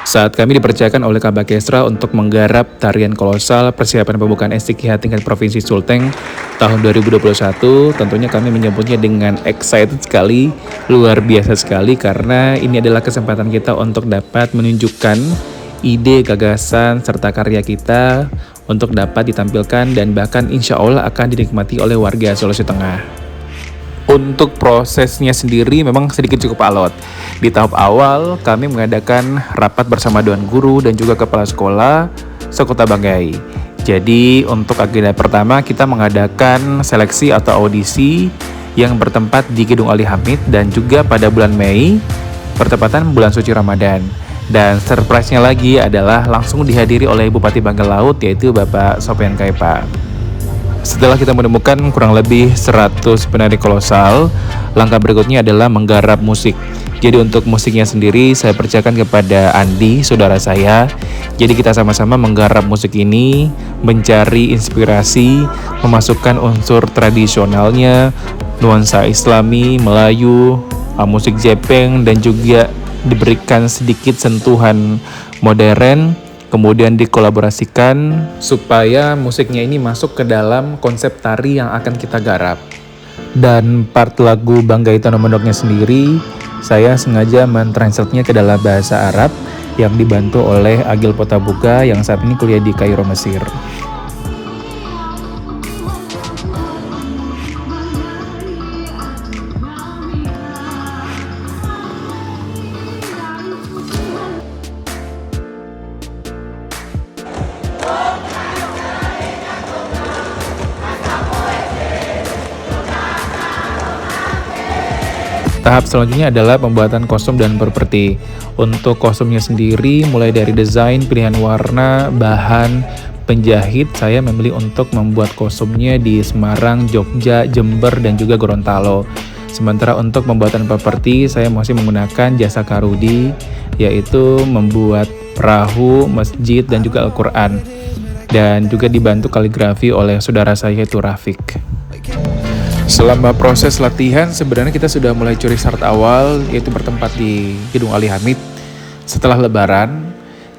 Saat kami dipercayakan oleh Kabak Kesra untuk menggarap tarian kolosal persiapan pembukaan STQH tingkat Provinsi Sulteng tahun 2021, tentunya kami menyambutnya dengan excited sekali, luar biasa sekali karena ini adalah kesempatan kita untuk dapat menunjukkan ide, gagasan, serta karya kita untuk dapat ditampilkan dan bahkan insya Allah akan dinikmati oleh warga Sulawesi Tengah. Untuk prosesnya sendiri memang sedikit cukup alot. Di tahap awal kami mengadakan rapat bersama Dewan Guru dan juga Kepala Sekolah Sekota Banggai. Jadi untuk agenda pertama kita mengadakan seleksi atau audisi yang bertempat di Gedung Ali Hamid dan juga pada bulan Mei bertepatan bulan suci Ramadan. Dan surprise-nya lagi adalah langsung dihadiri oleh Bupati Banggai Laut yaitu Bapak Sofian Kaipa. Setelah kita menemukan kurang lebih 100 penari kolosal, langkah berikutnya adalah menggarap musik. Jadi untuk musiknya sendiri saya percayakan kepada Andi, saudara saya. Jadi kita sama-sama menggarap musik ini, mencari inspirasi, memasukkan unsur tradisionalnya, nuansa Islami, Melayu, musik Jepang, dan juga diberikan sedikit sentuhan modern. Kemudian dikolaborasikan supaya musiknya ini masuk ke dalam konsep tari yang akan kita garap. Dan part lagu Banggai Tono Mondoknya sendiri, saya sengaja mentranslate-nya ke dalam bahasa Arab yang dibantu oleh Agil Potabuka yang saat ini kuliah di Kairo, Mesir. Tahap selanjutnya adalah pembuatan kostum dan properti. Untuk kostumnya sendiri, mulai dari desain, pilihan warna, bahan, penjahit, saya memilih untuk membuat kostumnya di Semarang, Jogja, Jember, dan juga Gorontalo. Sementara untuk pembuatan properti, saya masih menggunakan jasa Karudi, yaitu membuat perahu, masjid, dan juga Al-Quran. Dan juga dibantu kaligrafi oleh saudara saya itu Rafiq. Selama proses latihan sebenarnya kita sudah mulai curi start awal yaitu bertempat di Gedung Ali Hamid setelah lebaran.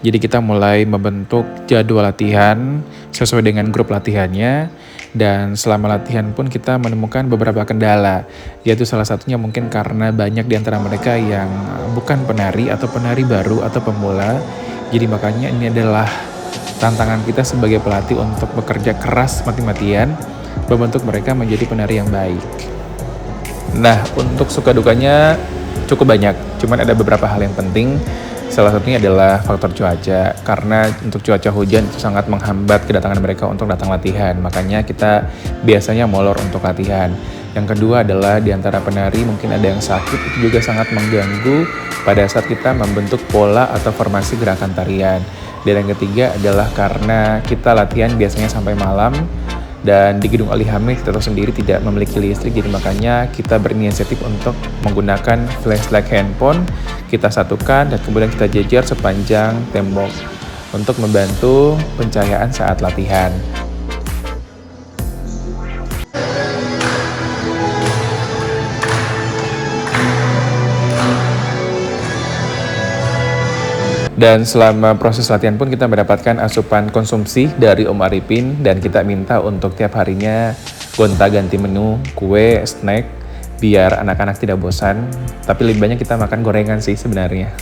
Jadi kita mulai membentuk jadwal latihan sesuai dengan grup latihannya dan selama latihan pun kita menemukan beberapa kendala yaitu salah satunya mungkin karena banyak di antara mereka yang bukan penari atau penari baru atau pemula. Jadi makanya ini adalah tantangan kita sebagai pelatih untuk bekerja keras mati-matian membentuk mereka menjadi penari yang baik. Nah, untuk suka dukanya cukup banyak, cuman ada beberapa hal yang penting. Salah satunya adalah faktor cuaca, karena untuk cuaca hujan itu sangat menghambat kedatangan mereka untuk datang latihan. Makanya kita biasanya molor untuk latihan. Yang kedua adalah di antara penari mungkin ada yang sakit, itu juga sangat mengganggu pada saat kita membentuk pola atau formasi gerakan tarian. Dan yang ketiga adalah karena kita latihan biasanya sampai malam, dan di Gedung Ali Hamid kita tahu sendiri tidak memiliki listrik, jadi makanya kita berinisiatif untuk menggunakan flashlight handphone, kita satukan dan kemudian kita jejer sepanjang tembok untuk membantu pencahayaan saat latihan. Dan selama proses latihan pun kita mendapatkan asupan konsumsi dari Om Arifin dan kita minta untuk tiap harinya gonta-ganti menu, kue, snack, biar anak-anak tidak bosan. Tapi lebih banyak kita makan gorengan sih sebenarnya.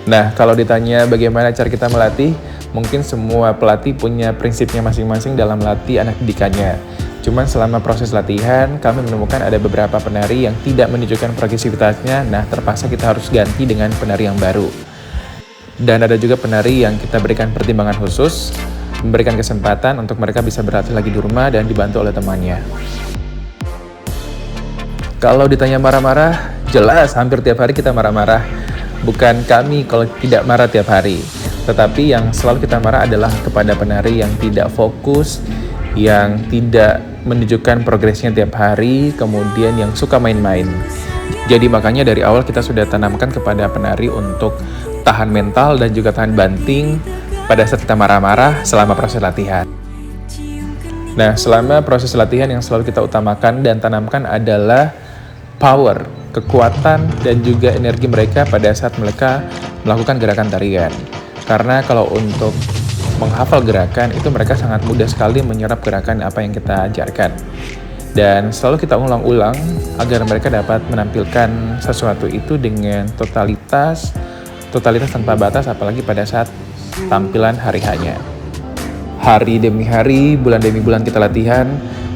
Nah, kalau ditanya bagaimana cara kita melatih, mungkin semua pelatih punya prinsipnya masing-masing dalam melatih anak didikannya. Cuman selama proses latihan, kami menemukan ada beberapa penari yang tidak menunjukkan progresivitasnya, nah terpaksa kita harus ganti dengan penari yang baru. Dan ada juga penari yang kita berikan pertimbangan khusus, memberikan kesempatan untuk mereka bisa berlatih lagi di rumah dan dibantu oleh temannya. Kalau ditanya marah-marah, jelas hampir tiap hari kita marah-marah. Bukan kami kalau tidak marah tiap hari, tetapi yang selalu kita marah adalah kepada penari yang tidak fokus, yang tidak menunjukkan progresnya tiap hari, kemudian yang suka main-main. Jadi makanya dari awal kita sudah tanamkan kepada penari untuk tahan mental dan juga tahan banting pada saat kita marah-marah selama proses latihan. Nah, selama proses latihan yang selalu kita utamakan dan tanamkan adalah power, kekuatan, dan juga energi mereka pada saat mereka melakukan gerakan tarian. Karena kalau untuk menghafal gerakan, itu mereka sangat mudah sekali menyerap gerakan apa yang kita ajarkan. Dan selalu kita ulang-ulang agar mereka dapat menampilkan sesuatu itu dengan totalitas tanpa batas, apalagi pada saat tampilan hari hanya. Hari demi hari, bulan demi bulan kita latihan,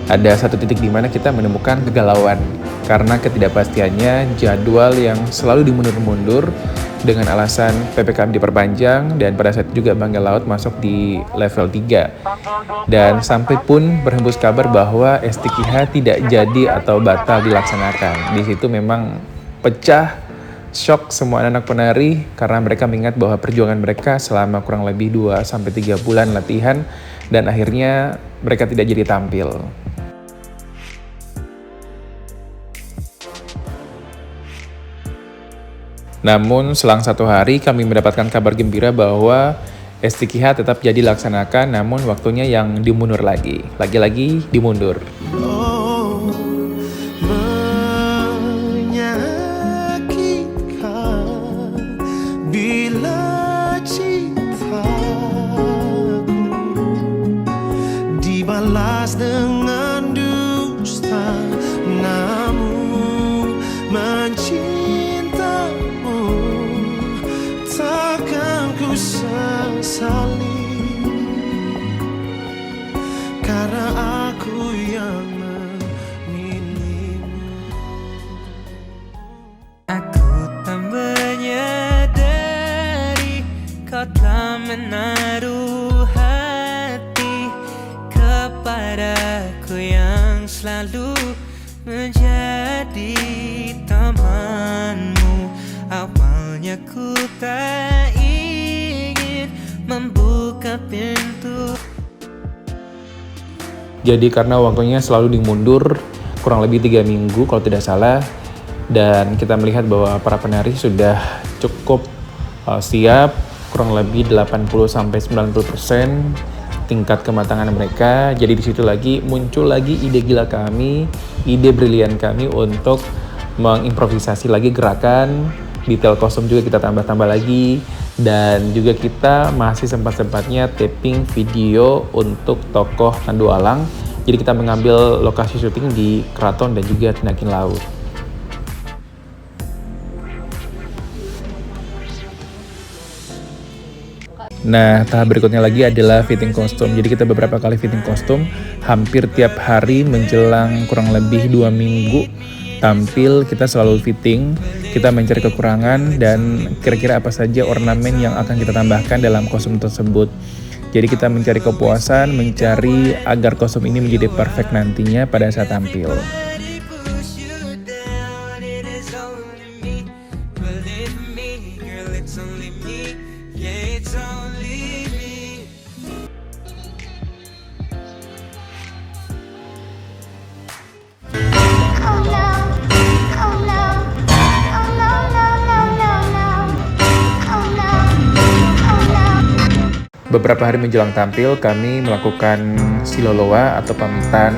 ada satu titik di mana kita menemukan kegalauan karena ketidakpastiannya jadwal yang selalu dimundur-mundur dengan alasan PPKM diperpanjang dan pada saat itu juga Banggai Laut masuk di level 3. Dan sampai pun berhembus kabar bahwa STQH tidak jadi atau batal dilaksanakan. Di situ memang pecah, shock semua anak penari karena mereka mengingat bahwa perjuangan mereka selama kurang lebih 2-3 bulan latihan dan akhirnya mereka tidak jadi tampil. Namun selang 1 hari kami mendapatkan kabar gembira bahwa STQH tetap jadi dilaksanakan, namun waktunya yang dimundur lagi. Lagi-lagi dimundur. Bila cintaku dibalas dengan dusta, namun mencintamu takkan ku sesali, karena aku yang memilihmu. Aku tak menyadari kau telah menaruh hati kepadaku yang selalu menjadi temanmu. Awalnya ku tak ingin membuka pintu. Jadi karena waktunya selalu dimundur kurang lebih 3 minggu kalau tidak salah, dan kita melihat bahwa para penari sudah cukup siap, kurang lebih 80-90% tingkat kematangan mereka. Jadi di situ lagi muncul lagi ide gila kami, ide brilian kami untuk mengimprovisasi lagi gerakan, detail kostum juga kita tambah-tambah lagi, dan juga kita masih sempat-sempatnya taping video untuk tokoh Tandu Alang. Jadi kita mengambil lokasi syuting di Keraton dan juga Tinakin Laut. Nah, tahap berikutnya lagi adalah fitting kostum. Jadi kita beberapa kali fitting kostum, hampir tiap hari menjelang kurang lebih 2 minggu tampil, kita selalu fitting, kita mencari kekurangan dan kira-kira apa saja ornamen yang akan kita tambahkan dalam kostum tersebut. Jadi kita mencari kepuasan, mencari agar kostum ini menjadi perfect nantinya pada saat tampil. Beberapa hari menjelang tampil, kami melakukan siloloa atau pamitan.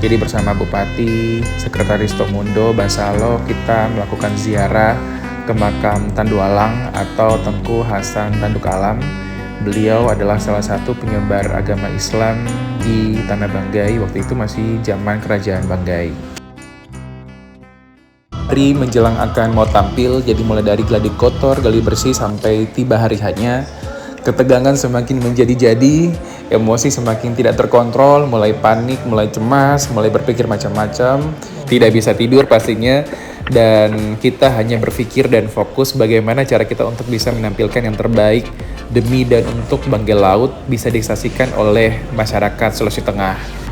Jadi bersama Bupati, Sekretaris Tomundo, Basalo, kita melakukan ziarah ke makam Tandu Alang atau Tengku Hasan Tanduk Alam. Beliau adalah salah satu penyebar agama Islam di Tanah Banggai, waktu itu masih zaman Kerajaan Banggai. Hari menjelang akan mau tampil, jadi mulai dari gladi kotor, gali bersih sampai tiba hari hanya, ketegangan semakin menjadi-jadi, emosi semakin tidak terkontrol, mulai panik, mulai cemas, mulai berpikir macam-macam, tidak bisa tidur pastinya, dan kita hanya berpikir dan fokus bagaimana cara kita untuk bisa menampilkan yang terbaik demi dan untuk Banggai Laut bisa disaksikan oleh masyarakat Sulawesi Tengah.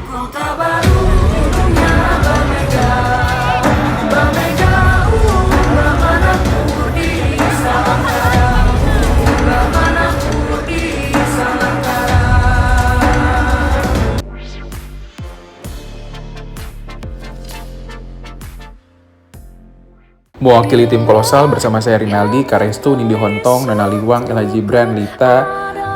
Mewakili tim kolosal bersama saya Rinaldi, Karestu, Nindi Hontong, Nana Liwang, Ella Gibran, Lita,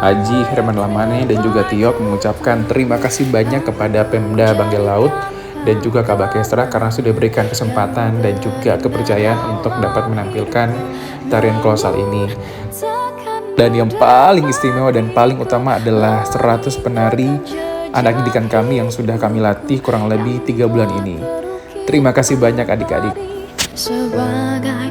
Haji, Herman Lamane, dan juga Tiok mengucapkan terima kasih banyak kepada Pemda Banggai Laut dan juga Kak Bakestra karena sudah berikan kesempatan dan juga kepercayaan untuk dapat menampilkan tarian kolosal ini. Dan yang paling istimewa dan paling utama adalah 100 penari anak didikan kami yang sudah kami latih kurang lebih 3 bulan ini. Terima kasih banyak adik-adik. Sebagai